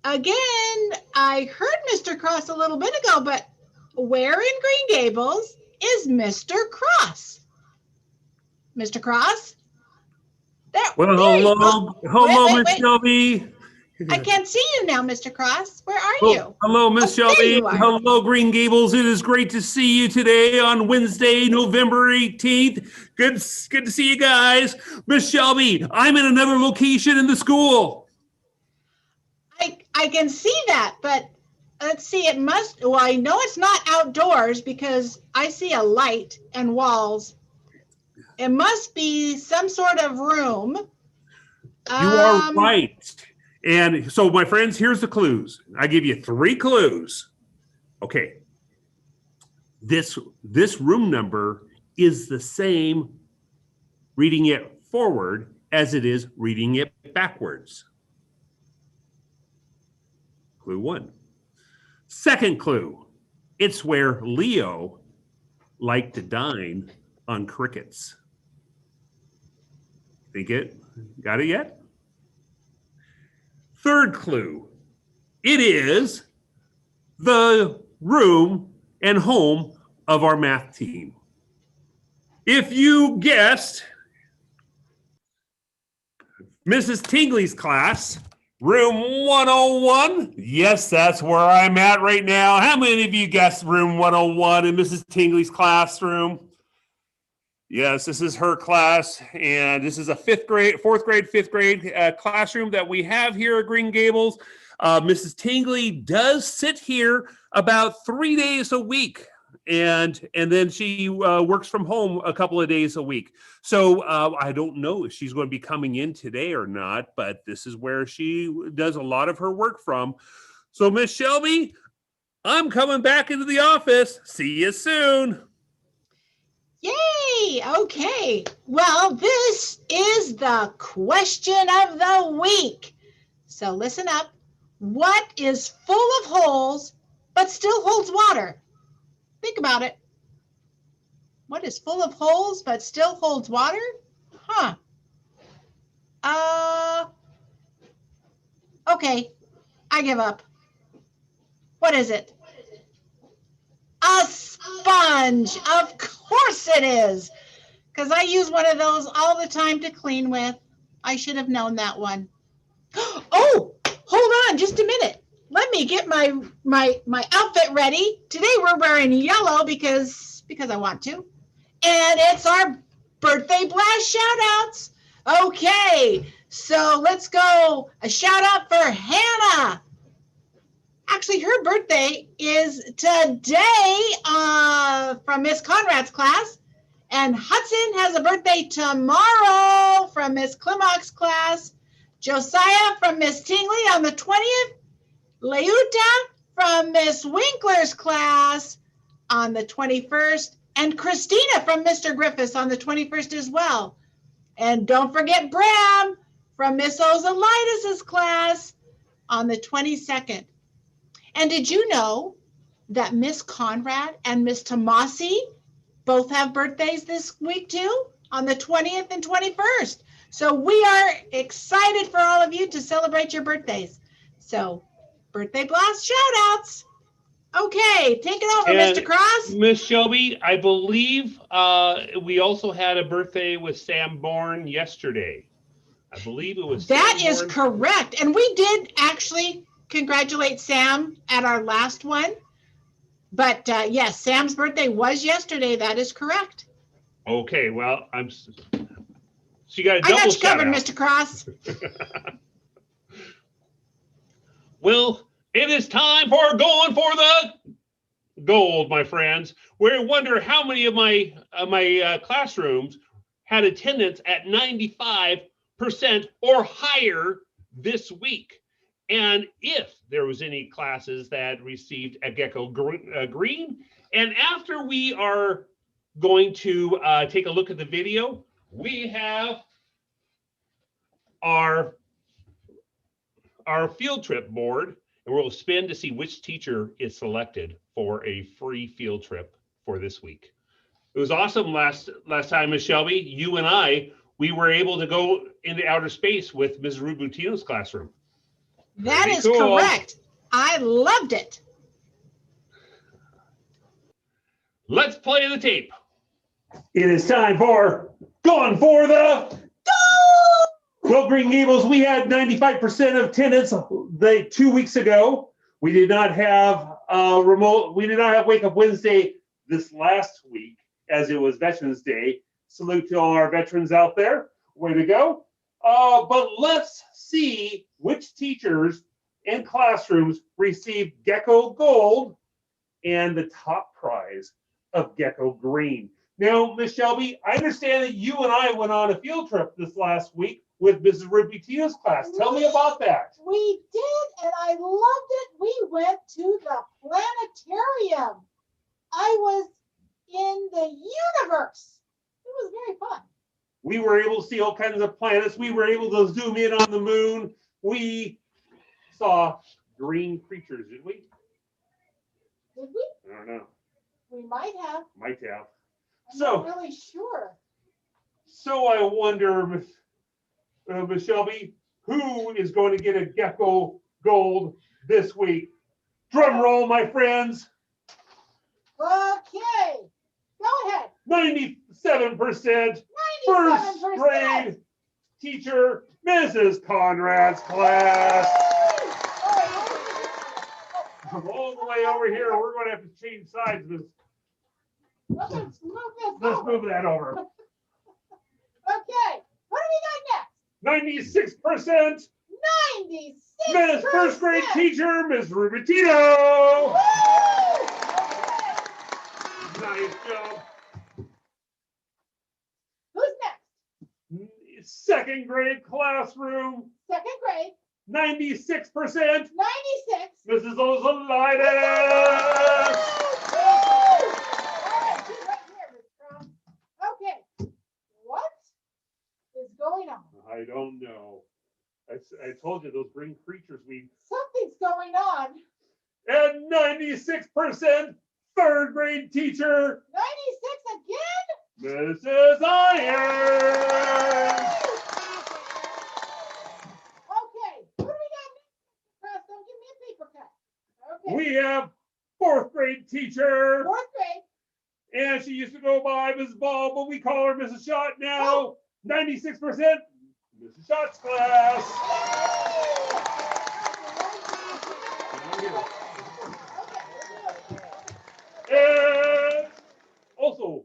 Again, I heard Mr. Cross a little bit ago, but where in Green Gables is Mr. Cross? Mr. Cross? There, Well, there you go. hello, Miss Wait. Shelby. I can't see you now, Mr. Cross. Where are Oh, you? hello, Miss Oh, there Shelby. you are. Hello, Green Gables. It is great to see you today on Wednesday, November 18th. Good to see you guys. Miss Shelby, I'm in another location in the school. I can see that, but let's see, well, I know it's not outdoors because I see a light and walls. It must be some sort of room. You are right. And so, my friends, here's the clues. I give you 3 clues. Okay. This room number is the same reading it forward as it is reading it backwards. Clue 1. Second clue. It's where Leo liked to dine on crickets. Think it? Got it yet? Third clue. It is the room and home of our math team. If you guessed Mrs. Tingley's class, room 101, yes, that's where I'm at right now. How many of you guessed room 101 in Mrs. Tingley's classroom? Yes, this is her class, and this is a fourth grade, fifth grade classroom that we have here at Green Gables. Mrs. Tingley does sit here about 3 days a week, and then she works from home a couple of days a week. So I don't know if she's going to be coming in today or not, but this is where she does a lot of her work from. So Miss Shelby, I'm coming back into the office. See you soon. Yay! Okay. Well, this is the question of the week. So listen up. What is full of holes but still holds water? Think about it. What is full of holes but still holds water? Huh. Okay. I give up. What is it? A sponge. Of course it is. Because I use one of those all the time to clean with. I should have known that one. Oh, hold on just a minute. Let me get my outfit ready. Today we're wearing yellow because I want to. And it's our birthday blast shout outs. Okay, so let's go. A shout out for Hannah. Actually, her birthday is today from Miss Conrad's class. And Hudson has a birthday tomorrow from Miss Klimok's class. Josiah from Miss Tingley on the 20th. Leuta from Miss Winkler's class on the 21st. And Christina from Mr. Griffiths on the 21st as well. And don't forget Bram from Miss Ozalitis' class on the 22nd. And did you know that Miss Conrad and Miss Tomasi both have birthdays this week too, on the 20th and 21st. So we are excited for all of you to celebrate your birthdays. So birthday blast shout outs. Okay, take it over, and Mr. Cross. Miss Shelby, I believe we also had a birthday with Sam born yesterday. I believe it was That Sam is born. Correct. And we did actually congratulate Sam at our last one. But yes, Sam's birthday was yesterday. That is correct. Okay, well, so you got a double I got you shout covered, out. Mr. Cross. Well, it is time for going for the gold, my friends. We wonder how many of my classrooms had attendance at 95% or higher this week. And if there was any classes that received a Gecko green. And after we are going to take a look at the video, we have our field trip board, and we'll spin to see which teacher is selected for a free field trip for this week. It was awesome last time, Ms. Shelby. You and we were able to go into outer space with Ms. Rubutino's classroom. That Pretty is cool. correct. I loved it. Let's play the tape. It is time for Going for the Goal! Well, Green Gables, we had 95% of attendance 2 weeks ago. We did not have we did not have Wake Up Wednesday this last week as it was Veterans Day. Salute to all our veterans out there. Way to go. But let's see which teachers and classrooms received Gecko Gold and the top prize of Gecko Green. Now, Miss Shelby, I understand that you and I went on a field trip this last week with Mrs. Rubitino's class. Tell me about that. We did, and I loved it. We went to the planetarium. I was in the universe. It was very fun. We were able to see all kinds of planets. We were able to zoom in on the moon. We saw green creatures, did we? Did we? I don't know. We might have. Might have. I'm So, not really sure. So I wonder, Miss Shelby, who is going to get a Gecko Gold this week? Drum roll, my friends. Okay. Go ahead. 97%. First grade teacher, Mrs. Conrad's class. All the way over here. We're going to have to change sides. Let's move this Let's over. move that over. Okay. What do we got next? 96%. 96%. Miss first grade teacher, Miss Rubitino. Okay. Nice job. Who's next? Second grade classroom, Second grade. 96%. 96. Mrs. Ozolitis. All right, she's right here, Miss Crown. Okay. What is going on? I don't know. I told you those green creatures we. Something's going on. And 96% third grade teacher, 96 again? Mrs. Iron. Okay. What do we got next? Cross, don't give me a paper cut. Okay. We have fourth grade teacher, Fourth grade. and she used to go by Mrs. Ball, but we call her Mrs. Shot now. 96%, Mrs. Shot's class. And also,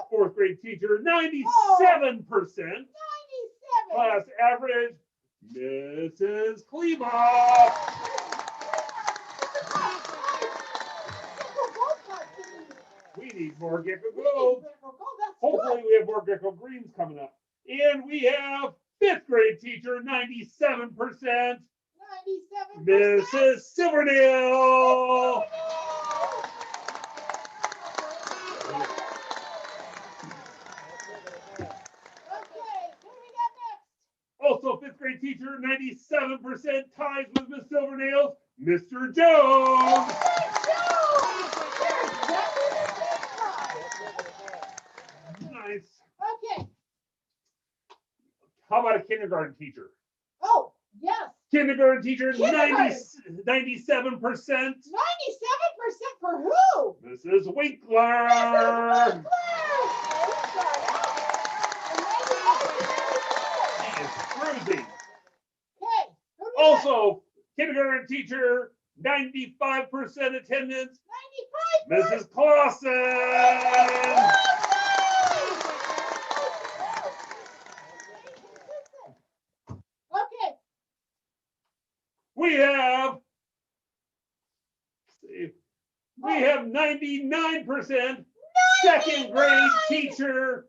fourth grade teacher, 97% 97. class average, Mrs. Kleba. We need more Gecko Gold. Hopefully we have more Gecko Greens coming up. And we have fifth grade teacher, 97%, 97. Mrs. Silverdale. Also, fifth grade teacher, 97% ties with Miss Silverdale, Mr. Jones. Nice. Okay. How about a kindergarten teacher? Oh, yes. Kindergarten teacher, Kindergarten. 97%. 97% for who? Mrs. Winkler. She is cruising. Okay. Also, kindergarten teacher, 95% attendance, 95. Mrs. Clausen. Okay. We have 99% second grade teacher,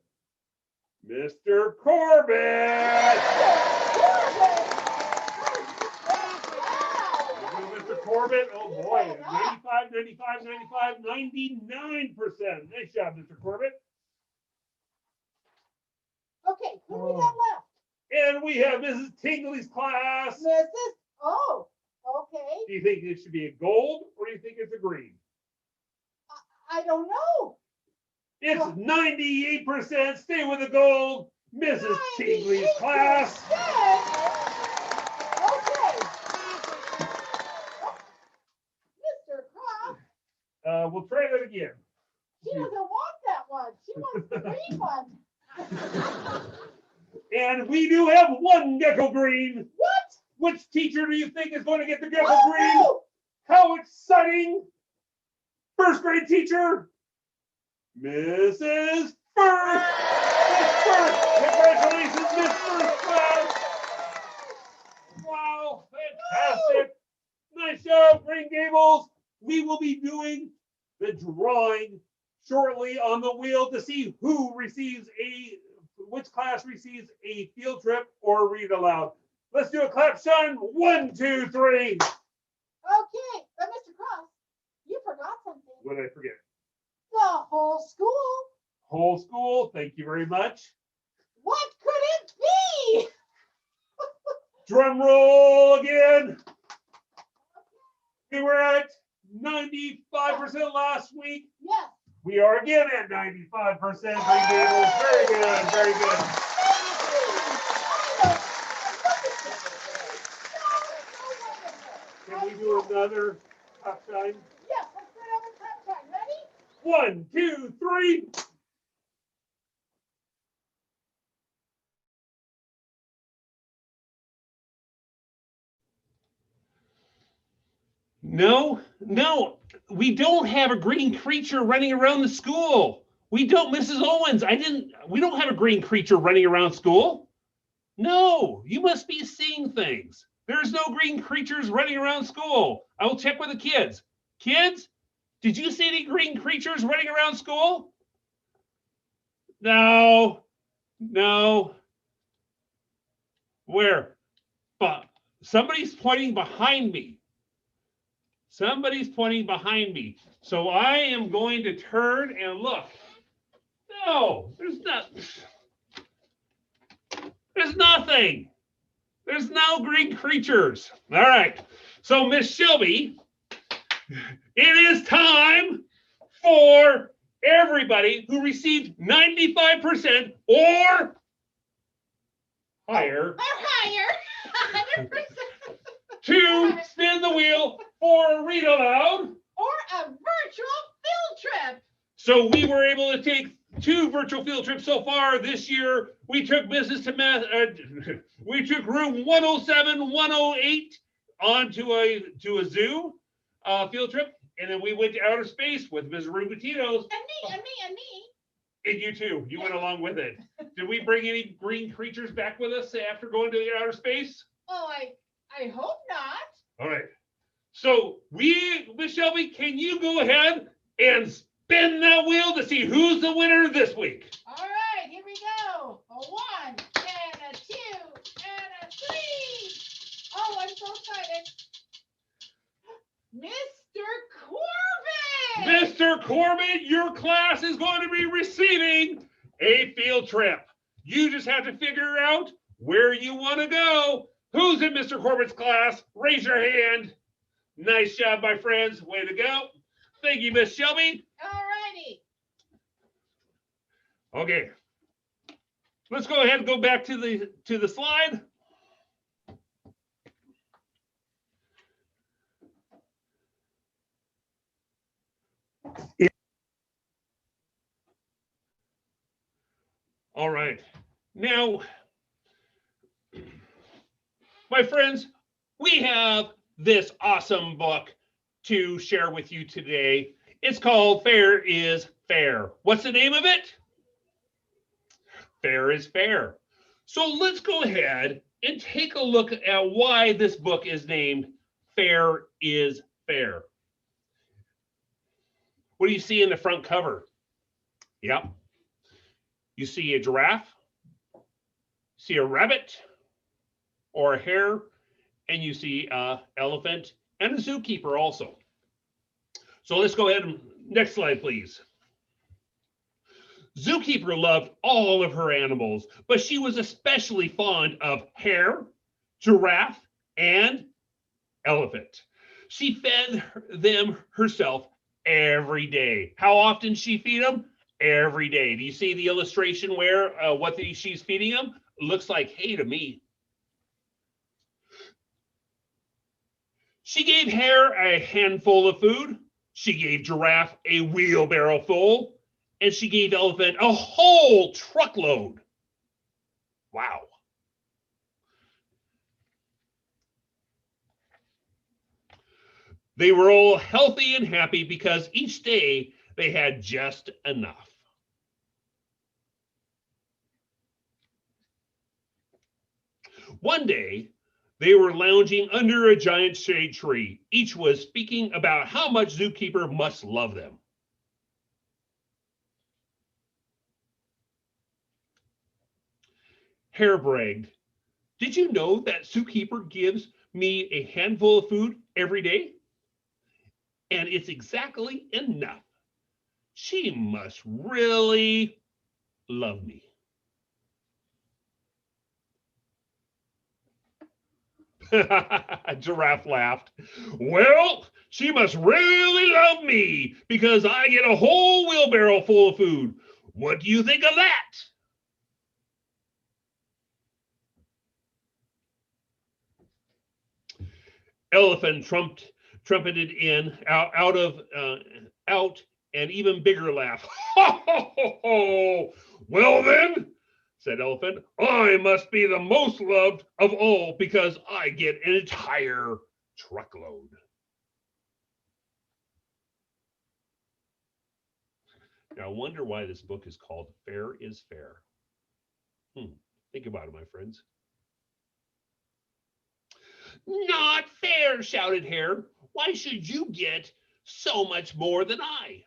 Mr. Corbett. Mr. Corbett, oh boy, 95, 95, 95, 99%. Nice job, Mr. Corbett. Okay, who do we got left? And we have Mrs. Tingley's class. Mrs. Oh, okay. Do you think it should be a gold or do you think it's a green? I don't know. It's 98%. Stay with the gold. Mrs. Tingley's class. Okay. We'll try that again. She doesn't want that one. She wants the green one. And we do have one gecko green. What? Which teacher do you think is going to get the gecko Oh, green? no. How exciting! First grade teacher, Mrs. First. Miss First, congratulations, Miss First class. Wow, fantastic. Nice job, Green Gables. We will be doing the drawing shortly on the wheel to see which class receives a field trip or read aloud. Let's do a clap, Sean. 1, 2, 3. Okay, but Mr. Cross, you forgot something. What did I forget? The whole school. Whole school, thank you very much. What could it be? Drum roll again. We were at 95% last week. Yes. We are again at 95%. Green Gables. Very good, very good. Can we do another top time? Yes, let's do another clap time. Ready? 1, 2, 3. No, we don't have a green creature running around the school. We don't, Mrs. Owens. We don't have a green creature running around school. No, you must be seeing things. There's no green creatures running around school. I will check with the kids. Kids, did you see any green creatures running around school? No. Where? But somebody's pointing behind me. Somebody's pointing behind me. So I am going to turn and look. No, there's nothing. There's no green creatures. All right. So Miss Shelby, it is time for everybody who received 95% or higher. Or higher. 100%. To spin the wheel for a read aloud. Or a virtual field trip. So we were able to take 2 virtual field trips so far this year. We took business to we took room 107, 108 onto a zoo field trip, and then we went to outer space with Ms. Rubatinos. And me. And you too. You went along with it. Did we bring any green creatures back with us after going to the outer space? Oh, I hope not. All right. So Miss Shelby, can you go ahead and spin that wheel to see who's the winner this week? All right, here we go. A 1 and a 2 and a 3. Oh, I'm so excited. Mr. Corbett. Mr. Corbett, your class is going to be receiving a field trip. You just have to figure out where you want to go. Who's in Mr. Corbett's class? Raise your hand. Nice job, my friends. Way to go. Thank you, Miss Shelby. All righty. Okay. Let's go ahead and go back to the slide. All right. Now, my friends, we have this awesome book to share with you today. It's called Fair is Fair. What's the name of it? Fair is Fair. So let's go ahead and take a look at why this book is named Fair is Fair. What do you see in the front cover? Yep. You see a giraffe, see a rabbit or a hare, and you see an elephant and a zookeeper also. So let's go ahead and next slide, please. Zookeeper loved all of her animals, but she was especially fond of hare, giraffe, and elephant. She fed them herself every day. How often she feed them? Every day. Do you see the illustration where she's feeding them? It looks like hay to me. She gave hare a handful of food. She gave Giraffe a wheelbarrow full, and she gave Elephant a whole truckload. Wow. They were all healthy and happy because each day they had just enough. One day, they were lounging under a giant shade tree. Each was speaking about how much Zookeeper must love them. Hare bragged, "Did you know that Zookeeper gives me a handful of food every day? And it's exactly enough. She must really love me." Giraffe laughed. "Well, she must really love me because I get a whole wheelbarrow full of food. What do you think of that?" Elephant trumpeted in out an even bigger laugh. "Ho, ho, ho, ho. Well then," said Elephant, "I must be the most loved of all because I get an entire truckload." Now, I wonder why this book is called Fair is Fair. Think about it, my friends. "Not fair," shouted Hare. "Why should you get so much more than I?"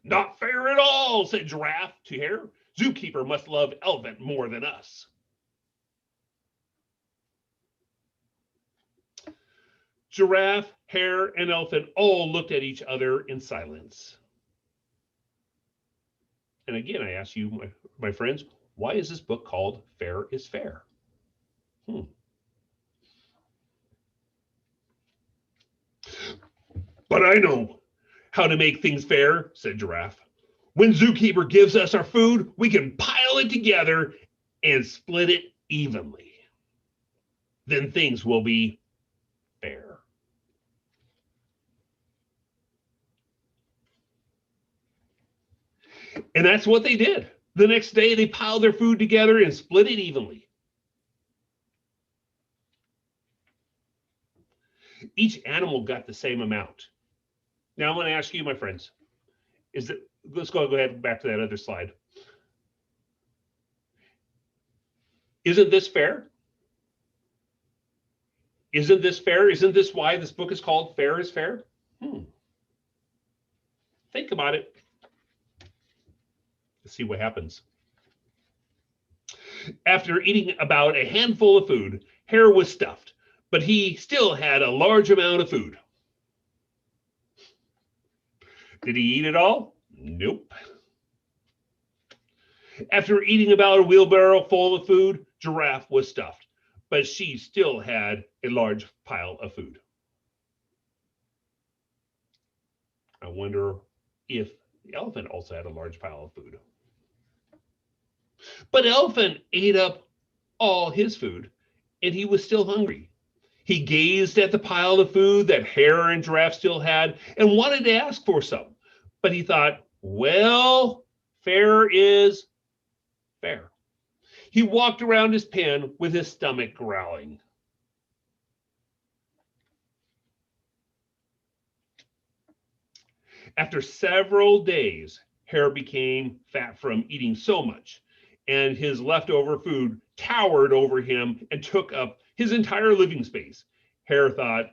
"Not fair at all," said Giraffe to Hare. "Zookeeper must love Elephant more than us." Giraffe, Hare, and Elephant all looked at each other in silence. And again, I ask you, my friends, why is this book called Fair is Fair? "But I know how to make things fair," said Giraffe. "When Zookeeper gives us our food, we can pile it together and split it evenly. Then things will be fair." And that's what they did. The next day, they piled their food together and split it evenly. Each animal got the same amount. Now, I'm going to ask you, my friends, let's go ahead back to that other slide. Isn't this fair? Isn't this fair? Isn't this why this book is called Fair is Fair? Think about it. Let's see what happens. After eating about a handful of food, Hare was stuffed, but he still had a large amount of food. Did he eat it all? Nope. After eating about a wheelbarrow full of food, Giraffe was stuffed, but she still had a large pile of food. I wonder if the elephant also had a large pile of food. But Elephant ate up all his food, and he was still hungry. He gazed at the pile of food that Hare and Giraffe still had and wanted to ask for some. But he thought, well, fair is fair. He walked around his pen with his stomach growling. After several days, Hare became fat from eating so much, and his leftover food towered over him and took up his entire living space. Hare thought,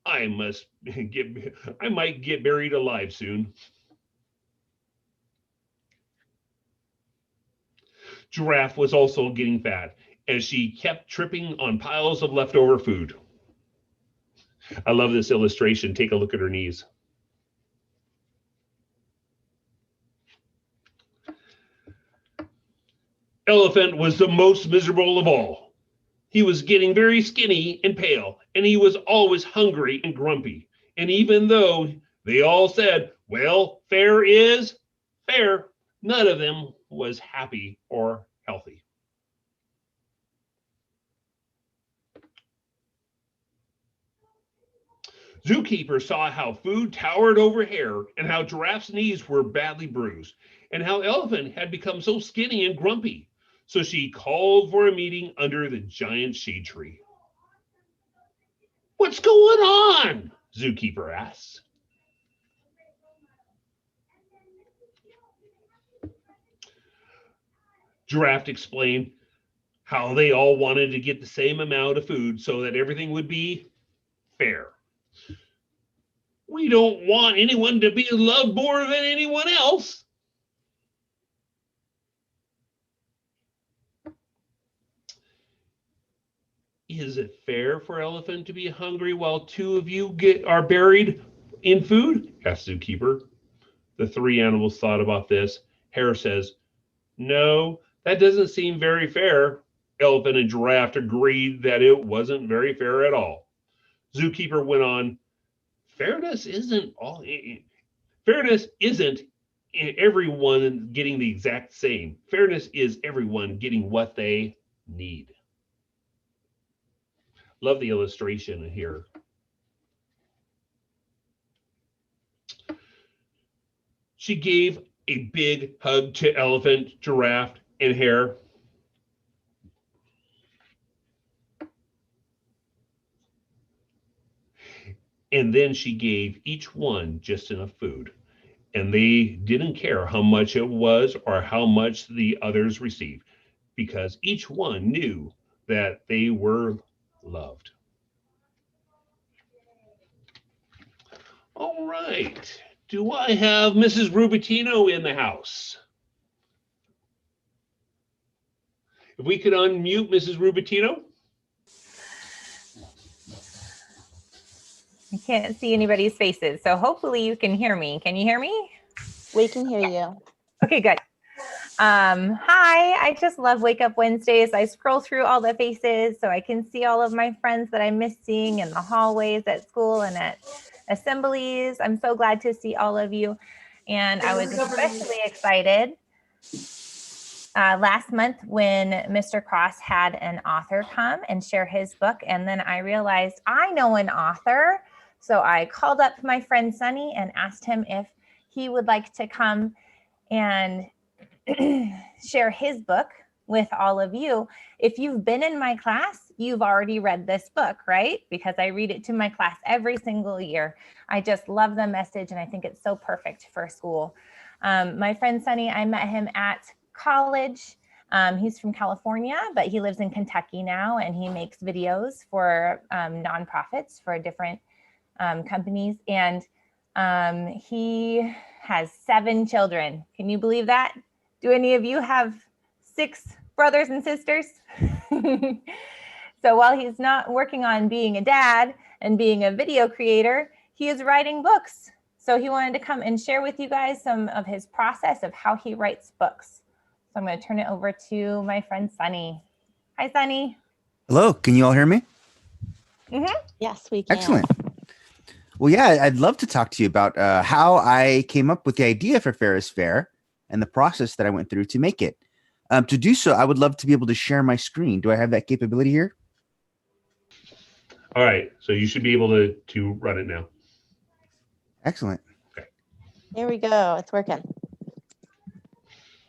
I might get buried alive soon. Giraffe was also getting fat as she kept tripping on piles of leftover food. I love this illustration. Take a look at her knees. Elephant was the most miserable of all. He was getting very skinny and pale, and he was always hungry and grumpy. And even though they all said, well, fair is fair, none of them was happy or healthy. Zookeeper saw how food towered over Hare and how Giraffe's knees were badly bruised and how Elephant had become so skinny and grumpy. So she called for a meeting under the giant shade tree. What's going on? Zookeeper asked. Giraffe explained how they all wanted to get the same amount of food so that everything would be fair. We don't want anyone to be loved more than anyone else. Is it fair for Elephant to be hungry while two of you are buried in food? Asked Zookeeper. The three animals thought about this. Hare says, no, that doesn't seem very fair. Elephant and Giraffe agreed that it wasn't very fair at all. Zookeeper went on, fairness isn't everyone getting the exact same. Fairness is everyone getting what they need. Love the illustration here. She gave a big hug to Elephant, Giraffe, and Hare. And then she gave each one just enough food. And they didn't care how much it was or how much the others received, because each one knew that they were loved. All right. Do I have Mrs. Rubatino in the house? If we could unmute Mrs. Rubatino. I can't see anybody's faces, so hopefully you can hear me. Can you hear me? We can hear you. Okay, good. Hi, I just love Wake Up Wednesdays. I scroll through all the faces so I can see all of my friends that I miss seeing in the hallways at school and at assemblies. I'm so glad to see all of you. And I was especially excited last month when Mr. Cross had an author come and share his book. And then I realized I know an author. So I called up my friend Sonny and asked him if he would like to come and share his book with all of you. If you've been in my class, you've already read this book, right? Because I read it to my class every single year. I just love the message and I think it's so perfect for school. My friend Sonny, I met him at college. He's from California, but he lives in Kentucky now and he makes videos for nonprofits for different companies. And he has 7 children. Can you believe that? Do any of you have 6 brothers and sisters? So while he's not working on being a dad and being a video creator, he is writing books. So he wanted to come and share with you guys some of his process of how he writes books. So I'm going to turn it over to my friend Sonny. Hi, Sonny. Hello, can you all hear me? Mm-hmm. Yes, we can. Excellent. Well, yeah, I'd love to talk to you about how I came up with the idea for Ferris Fair and the process that I went through to make it. To do so, I would love to be able to share my screen. Do I have that capability here? All right. So you should be able to run it now. Excellent. Okay. Here we go. It's working.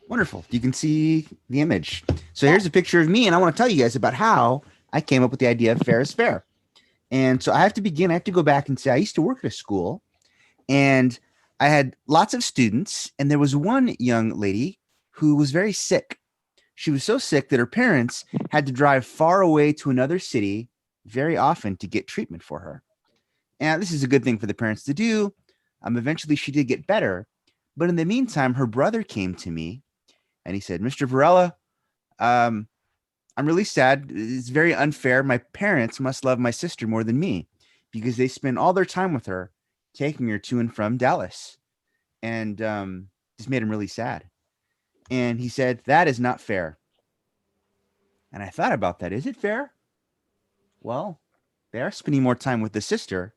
Wonderful. You can see the image. So here's a picture of me, and I want to tell you guys about how I came up with the idea of Ferris Fair. And so I have to go back and say, I used to work at a school, and I had lots of students, and there was one young lady who was very sick. She was so sick that her parents had to drive far away to another city very often to get treatment for her. And this is a good thing for the parents to do. Eventually she did get better, but in the meantime, her brother came to me and he said, Mr. Varela, I'm really sad. It's very unfair. My parents must love my sister more than me because they spend all their time with her, taking her to and from Dallas. And this made him really sad. And he said, that is not fair. And I thought about that. Is it fair? Well, they are spending more time with the sister.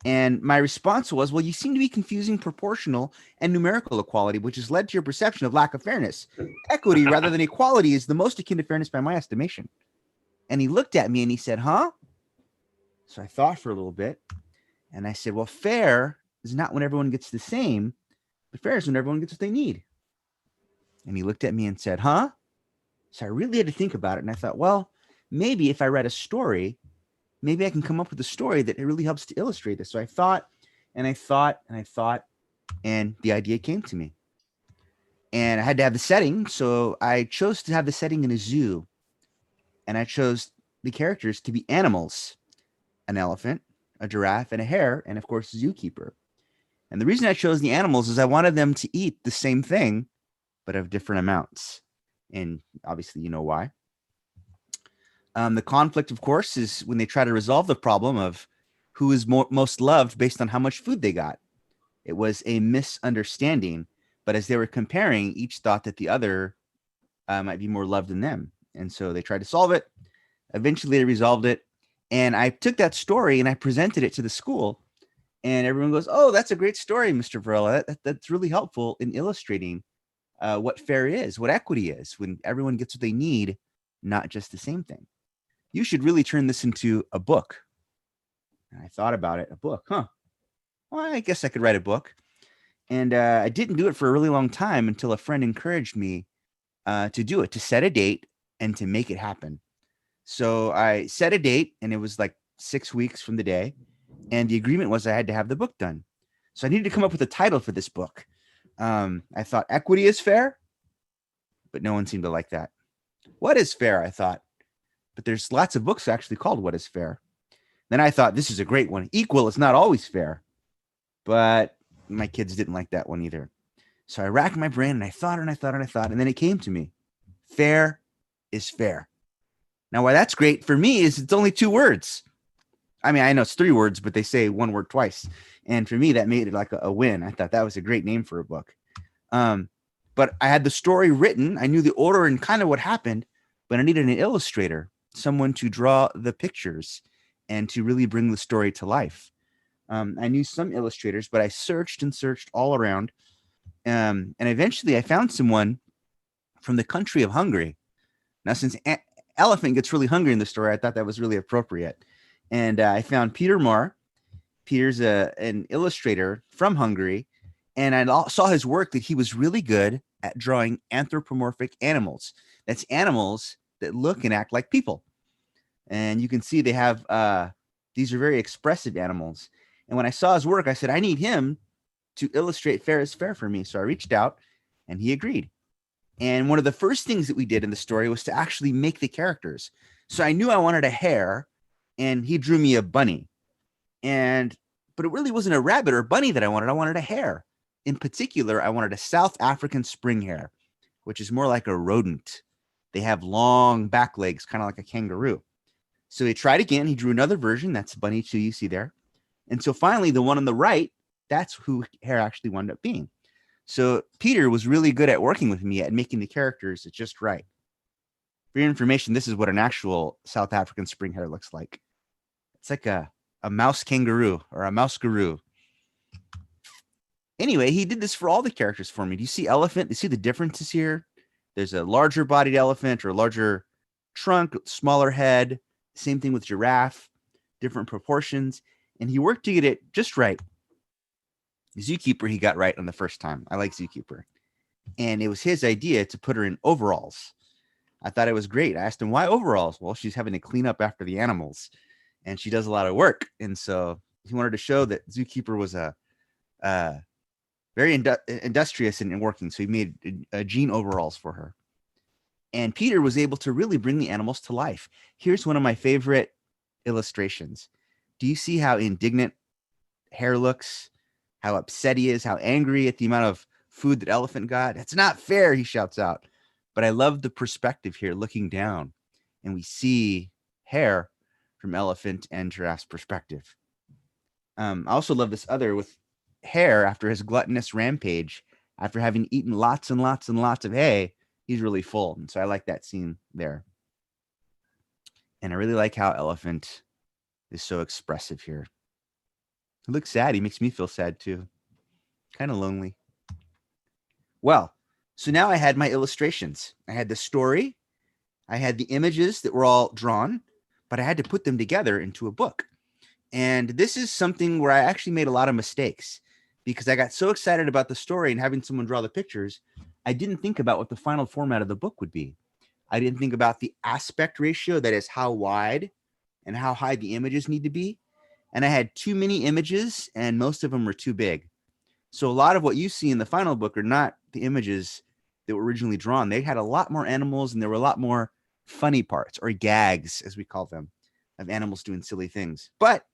And my response was, well, you seem to be confusing proportional and numerical equality, which has led to your perception of lack of fairness. Equity rather than equality is the most akin to fairness by my estimation. And he looked at me and he said, huh? So I thought for a little bit. And I said, well, fair is not when everyone gets the same, but fair is when everyone gets what they need. And he looked at me and said, huh? So I really had to think about it. And I thought, well, maybe if I write a story, maybe I can come up with a story that really helps to illustrate this. So I thought, and I thought, and I thought, and the idea came to me. And I had to have the setting. So I chose to have the setting in a zoo. And I chose the characters to be animals, an elephant, a giraffe, and a hare, and of course, a zookeeper. And the reason I chose the animals is I wanted them to eat the same thing, but of different amounts. And obviously, you know why. The conflict, of course, is when they try to resolve the problem of who is most loved based on how much food they got. It was a misunderstanding, but as they were comparing, each thought that the other might be more loved than them. And so they tried to solve it. Eventually, they resolved it. And I took that story and I presented it to the school. And everyone goes, oh, that's a great story, Mr. Varela. That's really helpful in illustrating what fair is, what equity is, when everyone gets what they need, not just the same thing. You should really turn this into a book. And I thought about it, a book, huh? Well, I guess I could write a book. And I didn't do it for a really long time until a friend encouraged me to do it, to set a date and to make it happen. So I set a date, and it was like 6 weeks from the day. And the agreement was I had to have the book done. So I needed to come up with a title for this book. I thought equity is fair, but no one seemed to like that. What is fair? I thought, but there's lots of books actually called What is Fair. Then I thought, this is a great one. Equal is not always fair, but my kids didn't like that one either. So I racked my brain and I thought, and then it came to me. Fair is fair. Now, why that's great for me is it's only 2 words. I mean, I know it's 3 words, but they say 1 word twice. And for me, that made it like a win. I thought that was a great name for a book. But I had the story written. I knew the order and kind of what happened, but I needed an illustrator, someone to draw the pictures and to really bring the story to life. I knew some illustrators, but I searched and searched all around. And eventually I found someone from the country of Hungary. Now, since Elephant gets really hungry in the story, I thought that was really appropriate. And I found Peter Marr. Peter's an illustrator from Hungary. And I saw his work that he was really good at drawing anthropomorphic animals. That's animals that look and act like people. And you can see they have, these are very expressive animals. And when I saw his work, I said, I need him to illustrate Fair is Fair for me. So I reached out and he agreed. And one of the first things that we did in the story was to actually make the characters. So I knew I wanted a hare, and he drew me a bunny. But it really wasn't a rabbit or a bunny that I wanted. I wanted a hare. In particular, I wanted a South African spring hare, which is more like a rodent. They have long back legs, kind of like a kangaroo. So he tried again. He drew another version. That's Bunny 2 you see there. And so finally, the one on the right, that's who hare actually wound up being. So Peter was really good at working with me at making the characters just right. For your information, this is what an actual South African spring hare looks like. It's like a mouse kangaroo or a mouse guru. Anyway, he did this for all the characters for me. Do you see elephant? Do you see the differences here? There's a larger bodied elephant or a larger trunk, smaller head. Same thing with giraffe, different proportions. And he worked to get it just right. Zookeeper, he got right on the first time. I like Zookeeper. And it was his idea to put her in overalls. I thought it was great. I asked him, why overalls? Well, she's having to clean up after the animals. And she does a lot of work. And so he wanted to show that Zookeeper was a very industrious in working. So he made jean overalls for her. And Peter was able to really bring the animals to life. Here's one of my favorite illustrations. Do you see how indignant hare looks? How upset he is, how angry at the amount of food that elephant got. It's not fair, he shouts out. But I love the perspective here, looking down, and we see hare from elephant and giraffe's perspective. I also love this other with hare after his gluttonous rampage. After having eaten lots and lots and lots of hay, he's really full. And so I like that scene there. And I really like how elephant is so expressive here. He looks sad. He makes me feel sad too. Kind of lonely. Well, so now I had my illustrations. I had the story. I had the images that were all drawn, but I had to put them together into a book. And this is something where I actually made a lot of mistakes because I got so excited about the story and having someone draw the pictures. I didn't think about what the final format of the book would be. I didn't think about the aspect ratio, that is how wide and how high the images need to be. And I had too many images and most of them were too big. So a lot of what you see in the final book are not the images that were originally drawn. They had a lot more animals and there were a lot more funny parts, or gags, as we call them, of animals doing silly things. But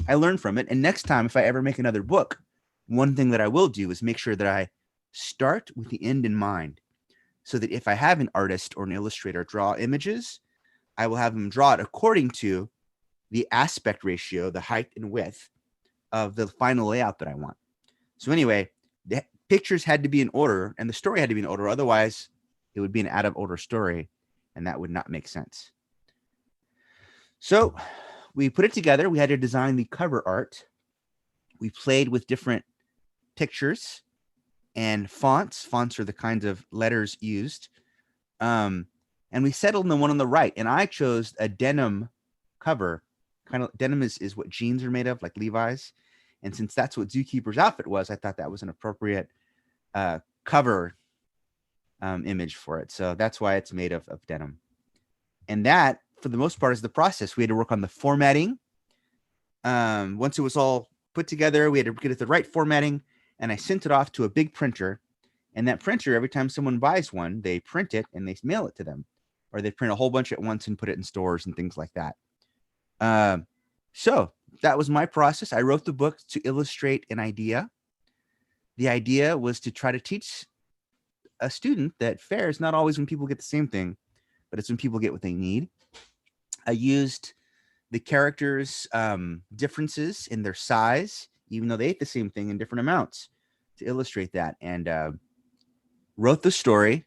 I learned from it. And next time, if I ever make another book, one thing that I will do is make sure that I start with the end in mind, so that if I have an artist or an illustrator draw images, I will have them draw it according to the aspect ratio, the height and width of the final layout that I want. So anyway, the pictures had to be in order and the story had to be in order. Otherwise, it would be an out of order story, and that would not make sense. So we put it together. We had to design the cover art. We played with different pictures and fonts. Fonts are the kinds of letters used. And we settled on the one on the right. And I chose a denim cover. Kind of denim is what jeans are made of, like Levi's. And since that's what Zookeeper's outfit was, I thought that was an appropriate cover image for it. So that's why it's made of denim. And that, for the most part, is the process. We had to work on the formatting. Once it was all put together, we had to get it the right formatting, and I sent it off to a big printer. And that printer, every time someone buys one, they print it and they mail it to them, or they print a whole bunch at once and put it in stores and things like that. So that was my process. I wrote the book to illustrate an idea. The idea was to try to teach a student that fair is not always when people get the same thing, but it's when people get what they need. I used the characters' differences in their size, even though they ate the same thing in different amounts, to illustrate that, and wrote the story,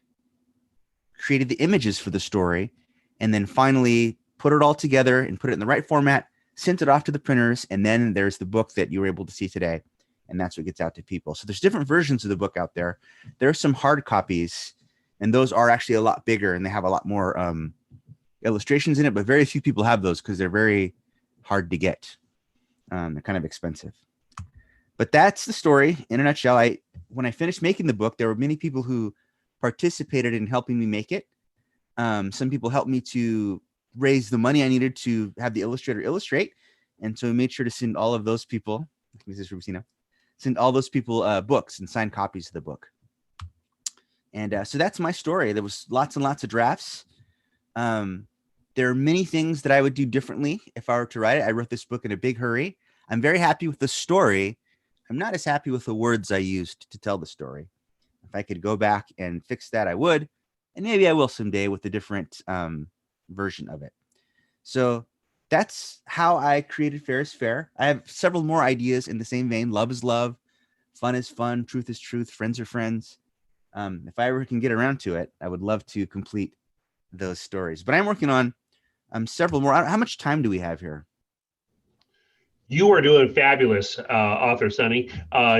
created the images for the story, and then finally put it all together and put it in the right format, sent it off to the printers, and then there's the book that you were able to see today, and that's what gets out to people. So there's different versions of the book out there. There are some hard copies, and those are actually a lot bigger, and they have a lot more illustrations in it, but very few people have those because they're very hard to get. They're kind of expensive. But that's the story in a nutshell. When I finished making the book, there were many people who participated in helping me make it. Some people helped me to raise the money I needed to have the illustrator illustrate. And so we made sure to send all of those people, Mrs. Rubicino, send all those people books and signed copies of the book. And so that's my story. There was lots and lots of drafts. There are many things that I would do differently if I were to write it. I wrote this book in a big hurry. I'm very happy with the story. I'm not as happy with the words I used to tell the story. If I could go back and fix that, I would. And maybe I will someday with a different version of it. So that's how I created Fair is Fair. I have several more ideas in the same vein. Love is love. Fun is fun. Truth is truth. Friends are friends. If I ever can get around to it, I would love to complete those stories. But I'm working on several more. How much time do we have here? You are doing fabulous, author Sonny.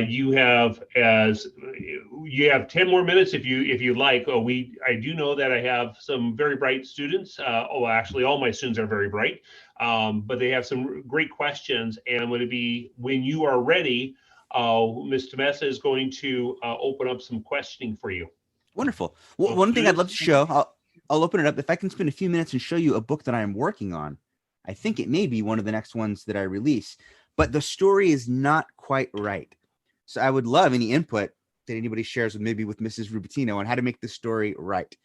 You have 10 more minutes if you like. I do know that I have some very bright students. Actually, all my students are very bright, but they have some great questions. And when you are ready, Ms. Temesa is going to open up some questioning for you. Wonderful. Well, one thing I'd love to show, I'll open it up. If I can spend a few minutes and show you a book that I am working on. I think it may be one of the next ones that I release, but the story is not quite right. So I would love any input that anybody shares with Mrs. Rubicino on how to make the story right.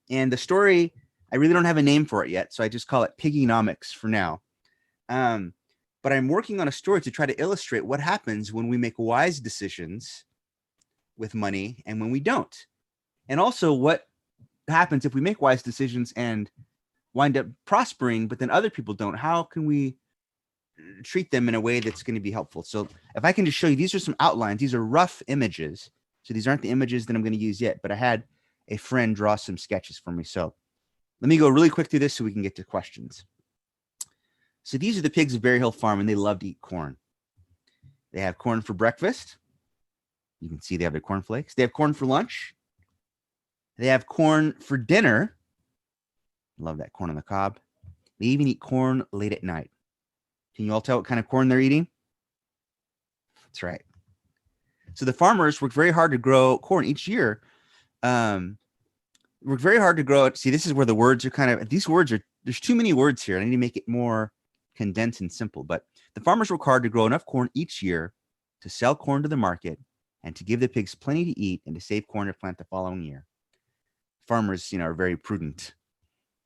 And the story, I really don't have a name for it yet, so I just call it Piggynomics for now. But I'm working on a story to try to illustrate what happens when we make wise decisions with money and when we don't. And also what happens if we make wise decisions and wind up prospering, but then other people don't. How can we treat them in a way that's going to be helpful? So if I can just show you, these are some outlines. These are rough images. So these aren't the images that I'm going to use yet, but I had a friend draw some sketches for me. So let me go really quick through this so we can get to questions. So these are the pigs of Berry Hill Farm, and they love to eat corn. They have corn for breakfast. You can see they have their cornflakes. They have corn for lunch. They have corn for dinner. Love that corn on the cob. They even eat corn late at night. Can you all tell what kind of corn they're eating? That's right. So the farmers work very hard to grow corn each year. Work very hard to grow it. See, this is where the words are there's too many words here. I need to make it more condensed and simple. But the farmers work hard to grow enough corn each year to sell corn to the market and to give the pigs plenty to eat and to save corn to plant the following year. Farmers, are very prudent,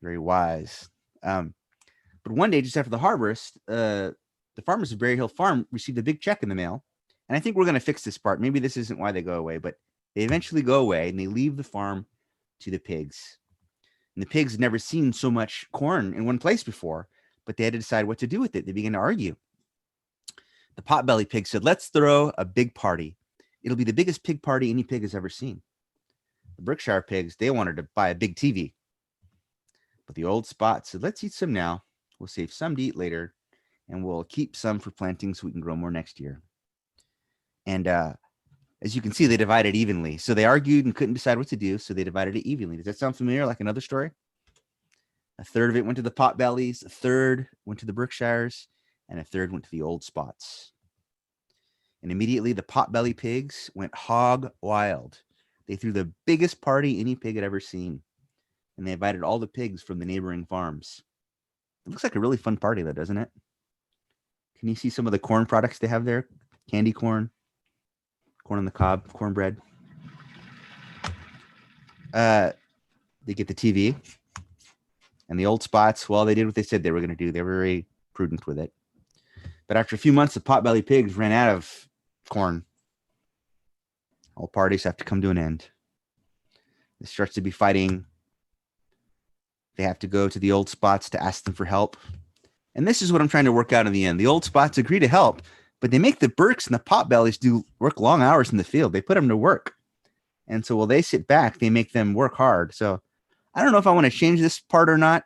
very wise. But one day, just after the harvest, the farmers of Berry Hill Farm received a big check in the mail. And I think we're going to fix this part. Maybe this isn't why they go away, but they eventually go away and they leave the farm to the pigs. And the pigs had never seen so much corn in one place before, but they had to decide what to do with it. They began to argue. The potbelly pig said, "Let's throw a big party. It'll be the biggest pig party any pig has ever seen." The Berkshire pigs, they wanted to buy a big TV. But the old spot said, "Let's eat some now. We'll save some to eat later, and we'll keep some for planting so we can grow more next year." And as you can see, they divided evenly. So they argued and couldn't decide what to do, so they divided it evenly. Does that sound familiar, like another story? A third of it went to the potbellies, a third went to the Berkshires, and a third went to the old spots. And immediately the potbelly pigs went hog wild. They threw the biggest party any pig had ever seen. And they invited all the pigs from the neighboring farms. It looks like a really fun party, though, doesn't it? Can you see some of the corn products they have there? Candy corn, corn on the cob, cornbread. They get the TV. And the old spots, well, they did what they said they were going to do. They were very prudent with it. But after a few months, the potbelly pigs ran out of corn. All parties have to come to an end. It starts to be fighting. They have to go to the old spots to ask them for help. And this is what I'm trying to work out in the end. The old spots agree to help, but they make the Berks and the potbellies work long hours in the field. They put them to work. And so while they sit back, they make them work hard. So I don't know if I want to change this part or not,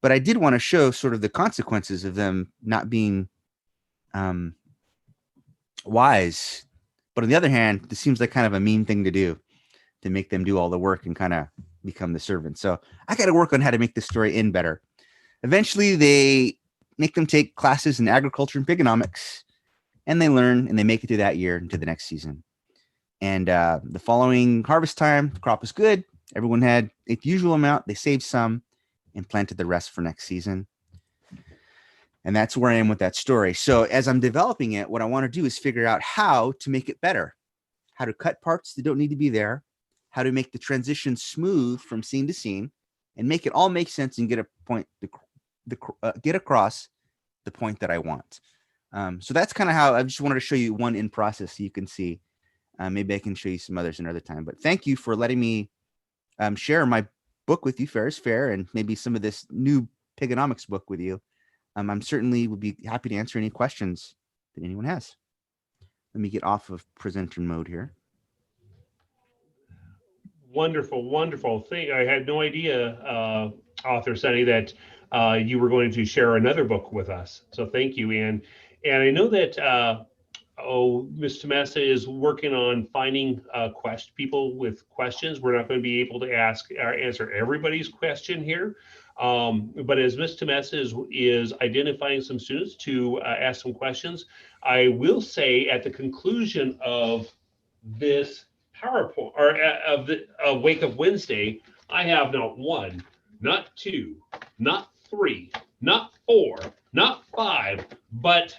but I did want to show sort of the consequences of them not being wise. But on the other hand, this seems like kind of a mean thing to do, to make them do all the work and kind of become the servant. So I got to work on how to make this story end better. Eventually, they make them take classes in agriculture and pigonomics, and they learn and they make it through that year into the next season. And the following harvest time, the crop was good. Everyone had its usual amount. They saved some and planted the rest for next season. And that's where I am with that story. So as I'm developing it, what I want to do is figure out how to make it better, how to cut parts that don't need to be there, how to make the transition smooth from scene to scene, and make it all make sense and get a point, get across the point that I want. So that's kind of how I just wanted to show you one in process so you can see. Maybe I can show you some others another time. But thank you for letting me share my book with you, Fair is Fair, and maybe some of this new pigonomics book with you. I'm certainly would be happy to answer any questions that anyone has. Let me get off of presenter mode here. Wonderful, wonderful thing. I had no idea, author Sonny, that you were going to share another book with us. So thank you. And I know that Ms. Tomasa is working on finding people with questions. We're not going to be able to answer everybody's question here. But as Ms. Tomasa is identifying some students to ask some questions, I will say at the conclusion of this PowerPoint or of the Wake Up Wednesday, I have not one, not two, not three, not four, not five, but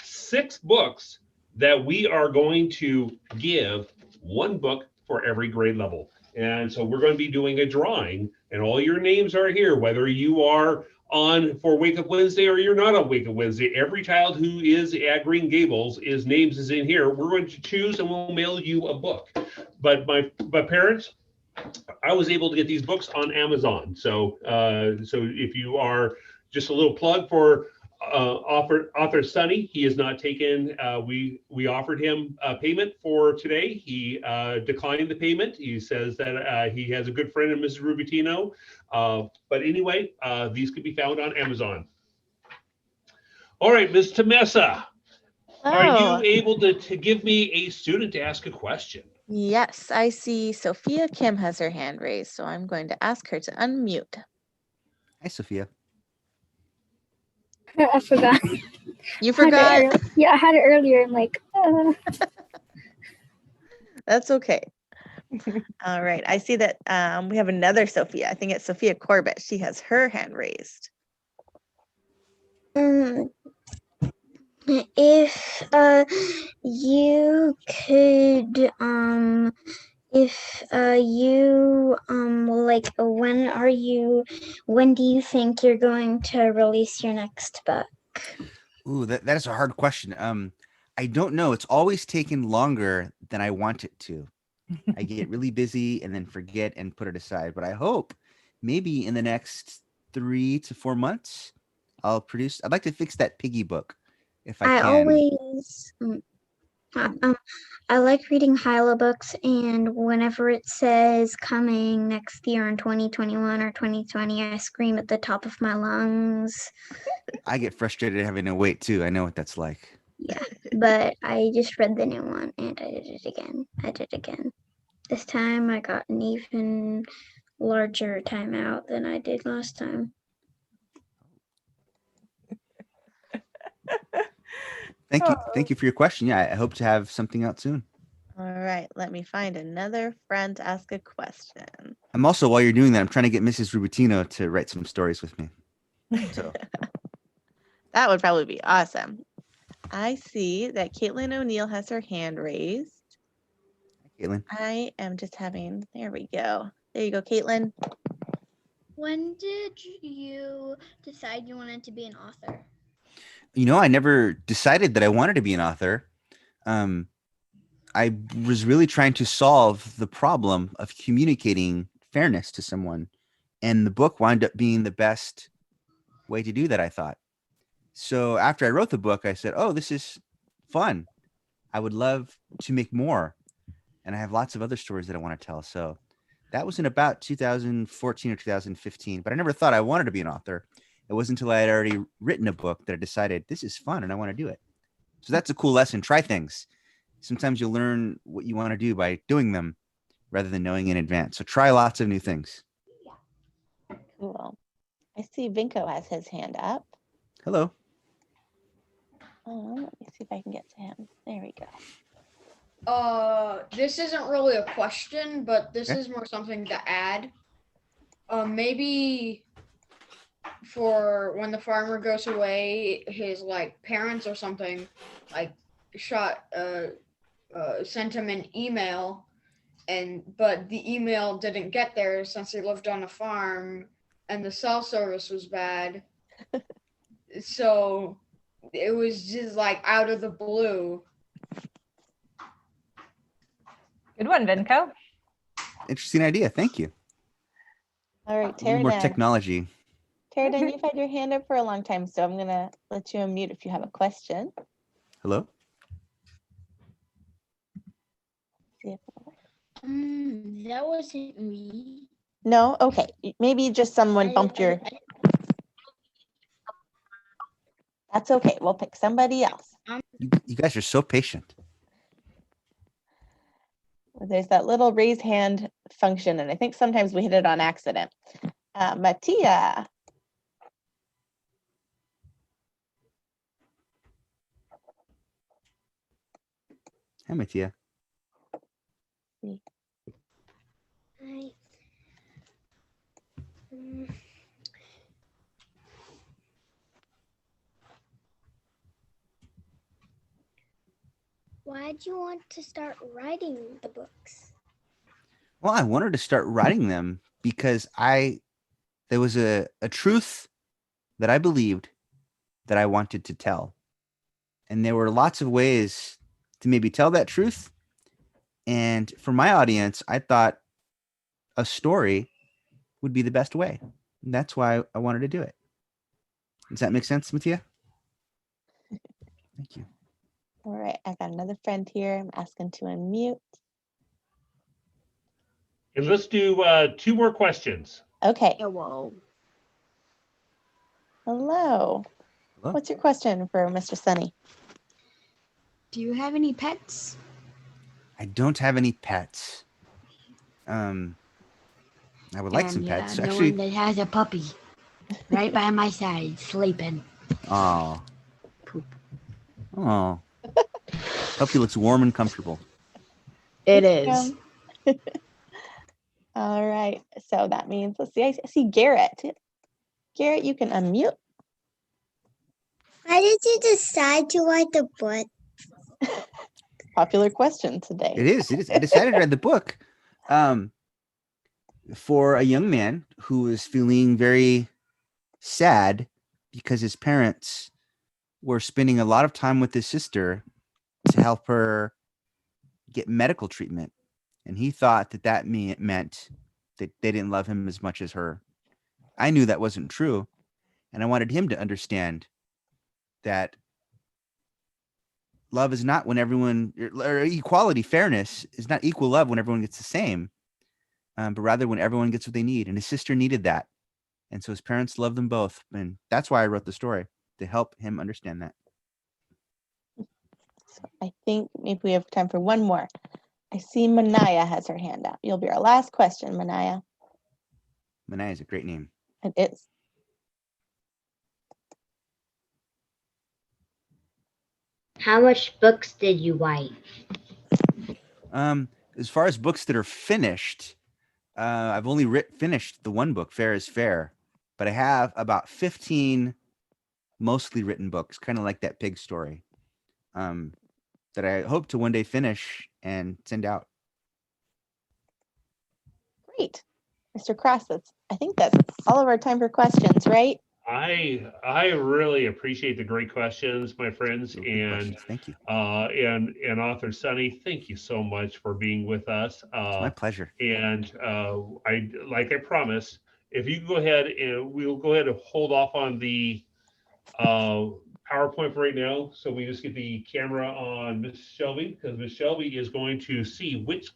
6 books that we are going to give, one book for every grade level. And so we're going to be doing a drawing, and all your names are here, whether you are on for Wake Up Wednesday or you're not on Wake Up Wednesday. Every child who is at Green Gables, his names is in here. We're going to choose and we'll mail you a book. But my parents, I was able to get these books on Amazon. So so if you are, just a little plug for author Sonny, he has not taken, we offered him payment for today. He declined the payment. He says that he has a good friend in Mrs. Rubitino. But anyway, these could be found on Amazon. All right, Ms. Tomasa, are you able to give me a student to ask a question? Yes, I see Sophia Kim has her hand raised, so I'm going to ask her to unmute. Hi, Sophia. I forgot. You Had it forgot? Yeah, I had it earlier. I'm like, That's okay. All right. I see that we have another Sophia. I think it's Sophia Corbett. She has her hand raised. if you could if you like when do you think you're going to release your next book? Ooh, that is a hard question. I don't know. It's always taken longer than I want it to. I get really busy and then forget and put it aside. But I hope maybe in the next 3 to 4 months, I'll produce. I'd like to fix that piggy book if I I can. always I like reading Hyla books, and whenever it says coming next year in 2021 or 2020, I scream at the top of my lungs. I get frustrated having to wait too. I know what that's like. Yeah, but I just read the new one and I did it again. This time I got an even larger timeout than I did last time. Thank you for your question. Yeah, I hope to have something out soon. All right. Let me find another friend to ask a question. I'm also, while you're doing that, I'm trying to get Mrs. Rubatino to write some stories with me. So That would probably be awesome. I see that Caitlin O'Neill has her hand raised. Caitlin. I am just having, there we go. There you go, Caitlin. When did you decide you wanted to be an author? I never decided that I wanted to be an author. I was really trying to solve the problem of communicating fairness to someone. And the book wound up being the best way to do that, I thought. So after I wrote the book, I said, oh, this is fun. I would love to make more. And I have lots of other stories that I want to tell. So that was in about 2014 or 2015. But I never thought I wanted to be an author. It wasn't until I had already written a book that I decided this is fun and I want to do it. So that's a cool lesson. Try things. Sometimes you'll learn what you want to do by doing them rather than knowing in advance. So try lots of new things. Cool. I see Vinko has his hand up. Hello. Oh, let me see if I can get to him. There we go. This isn't really a question, but this Okay. is more something to add. Maybe for when the farmer goes away, his parents or something sent him an email, but the email didn't get there since he lived on a farm and the cell service was bad. So it was just out of the blue. Good one, Vinco. Interesting idea. Thank you. All right, A little more Teradan. technology. Teradan, you've had your hand up for a long time, so I'm going to let you unmute if you have a question. Hello. See if That wasn't me. No? Okay. Maybe just someone bumped your... That's okay. We'll pick somebody else. You guys are so patient. There's that little raise hand function, and I think sometimes we hit it on accident. Mattia. Hi, Mattia. Hi. Why'd you want to start writing the books? Well, I wanted to start writing them because there was a truth that I believed that I wanted to tell. And there were lots of ways to maybe tell that truth. And for my audience, I thought a story would be the best way. And that's why I wanted to do it. Does that make sense, Mattia? Thank you. All right, I got another friend here. I'm asking to unmute. And let's do 2 more questions. Okay. Hello. Hello. Hello. What's your question for Mr. Sonny? Do you have any pets? I don't have any pets. I would like some pets. The Actually, one that has a puppy right by my side, sleeping. oh, Oh, hope he looks warm and comfortable. It is. All right. So that means, let's see, I see Garrett. Garrett, you can unmute. Why did you decide to write the book? Popular question today. It is. I decided to read the book for a young man who is feeling very sad because his parents were spending a lot of time with his sister to help her get medical treatment. And he thought that meant that they didn't love him as much as her. I knew that wasn't true. And I wanted him to understand that love is not when everyone, or equality, fairness is not equal love when everyone gets the same, but rather when everyone gets what they need. And his sister needed that. And so his parents loved them both. And that's why I wrote the story, to help him understand that. So I think maybe we have time for one more. I see Manaya has her hand up. You'll be our last question, Manaya. Manaya is a great name. It is. How much books did you write? As far as books that are finished, I've only finished the one book, Fair is Fair, but I have about 15 mostly written books, kind of like that pig story, that I hope to one day finish and send out. Great. Mr. Cross, I think that's all of our time for questions, right? I really appreciate the great questions, my friends, and thank you. And author Sonny, thank you so much for being with us. It's my pleasure. And like I promised, if you go ahead and we'll go ahead and hold off on the PowerPoint for right now, so we just get the camera on Miss Shelby, because Miss Shelby is going to see which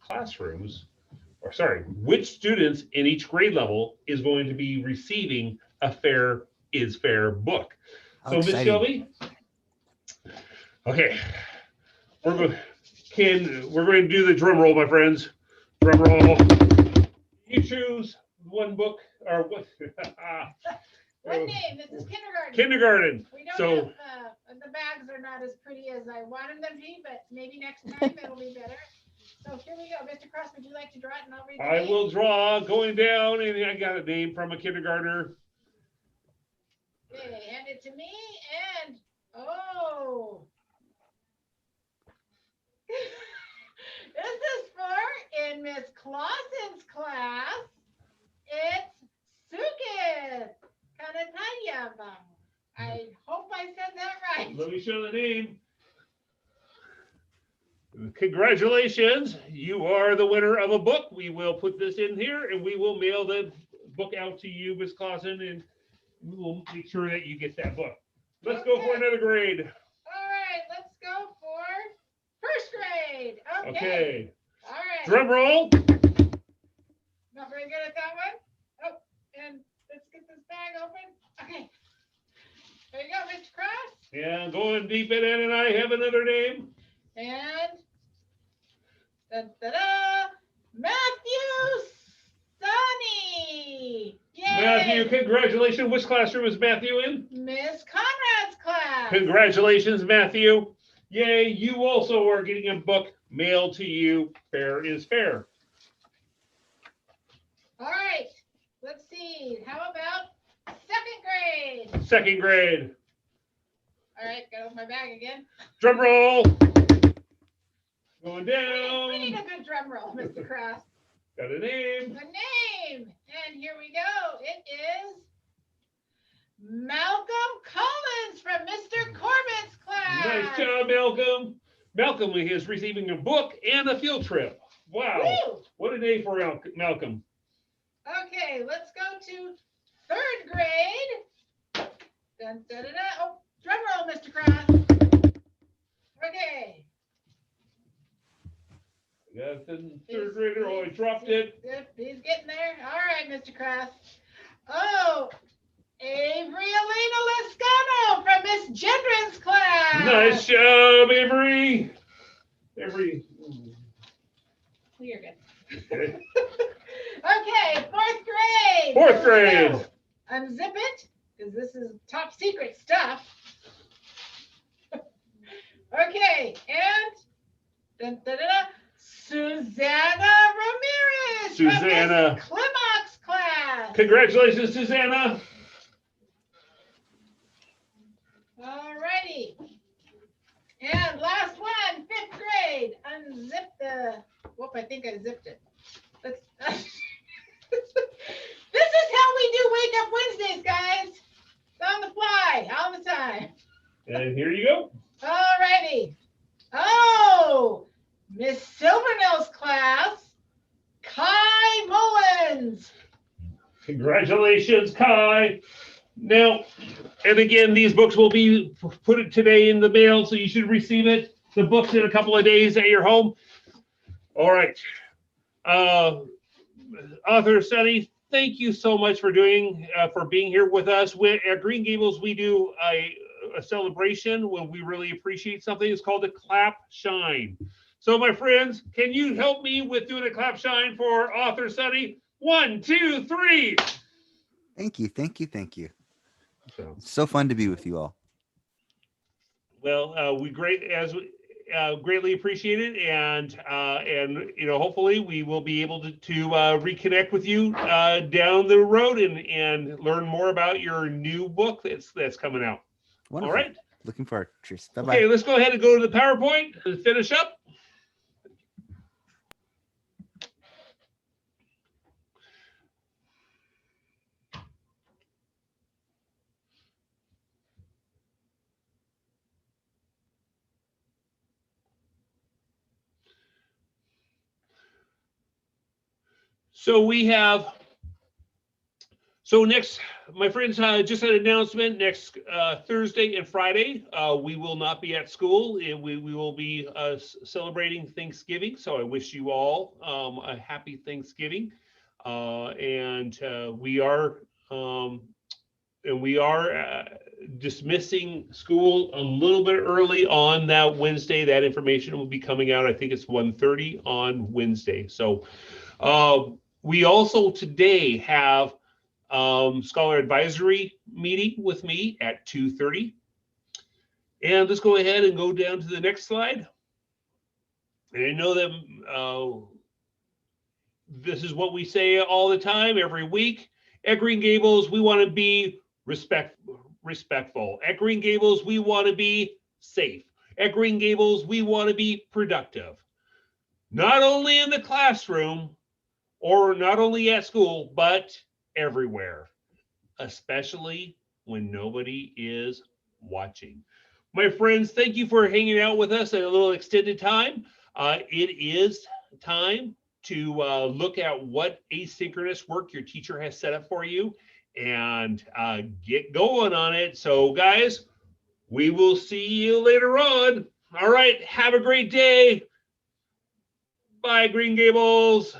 which students in each grade level is going to be receiving a Fair is Fair book. How So Miss exciting. Shelby, okay, we're going to do the drum roll, my friends. Drum roll. You choose one book or what? What name? This is kindergarten. Kindergarten. We don't So have, the bags are not as pretty as I wanted them to be, but maybe next time it'll be better. So here we go. Mr. Cross, would you like to draw it and I'll read the I name? will draw going down, and I got a name from a kindergartner. Okay, hand it to me, and oh. This is for in Miss Clausen's class. It's Sukit Kanatayava. I hope I said that right. Let me show the name. Congratulations, you are the winner of a book. We will put this in here and we will mail the book out to you, Miss Clausen, and we will make sure that you get that book. Let's go for another grade. All right, let's go for first grade. Okay. Okay. All right. Drum roll. Not very good at that one. Oh, and let's get this bag open. Okay. There you go, Mr. Cross. Yeah, going deep in it, and I have another name. And Matthew Sonny. Yay. Matthew, congratulations. Which classroom is Matthew in? Miss Conrad's class. Congratulations, Matthew. Yay, you also are getting a book mailed to you. Fair is Fair. All right, let's see. How about second grade? Second grade. All right, got off my bag again. Drum roll. Going down. We need a good drum roll, Mr. Cross. Got a name. The name. And here we go. It is Malcolm Collins from Mr. Corbett's class. Nice job, Malcolm. Malcolm is receiving a book and a field trip. Wow. Woo! What a day for Malcolm. Okay, let's go to third grade. Dun, dun, dun, dun. Oh, drum roll, Mr. Cross. Okay. Got the third grader. Oh, I dropped it. He's getting there. All right, Mr. Cross. Oh, Avery Elena Liscano from Miss Gendron's class. Nice job, Avery. Avery. You're good. Okay. Okay, fourth grade. Fourth grade. Unzip it, because this is top secret stuff. Dun, dun, dun, dun. Susanna Ramirez. Susanna. From Miss Klimock's class. Congratulations, Susanna. All righty. And last one, 5th grade. Unzip the, whoop, I think I zipped it. Let's, this is how we do Wake Up Wednesdays, guys. It's on the fly, all the time. And here you go. All righty. Oh, Miss Silvernell's class, Kai Mullins. Congratulations, Kai. Now, and again, these books will be put today in the mail, so you should receive it. The books in a couple of days at your home. All right. Author Sonny, thank you so much for being here with us. At Green Gables, we do a celebration when we really appreciate something. It's called a clap shine. So, my friends, can you help me with doing a clap shine for Author Sonny? 1, 2, 3. Thank you, thank you, thank you. It's so fun to be with you all. Well, we greatly appreciate it, and hopefully we will be able to reconnect with you down the road and learn more about your new book that's coming out. Wonderful. All right. Looking forward. Cheers. Bye-bye. Okay, let's go ahead and go to the PowerPoint and finish up. So next, my friends, just an announcement. Next Thursday and Friday, we will not be at school. We will be celebrating Thanksgiving. So I wish you all a happy Thanksgiving. And we are dismissing school a little bit early on that Wednesday. That information will be coming out. I think it's 1:30 on Wednesday. So we also today have Scholar Advisory meeting with me at 2:30. And let's go ahead and go down to the next slide. And I know that this is what we say all the time, every week. At Green Gables, we want to be respectful. At Green Gables, we want to be safe. At Green Gables, we want to be productive. Not only in the classroom or not only at school, but everywhere, especially when nobody is watching. My friends, thank you for hanging out with us at a little extended time. It is time to look at what asynchronous work your teacher has set up for you and get going on it. So guys, we will see you later on. All right, have a great day. Bye, Green Gables.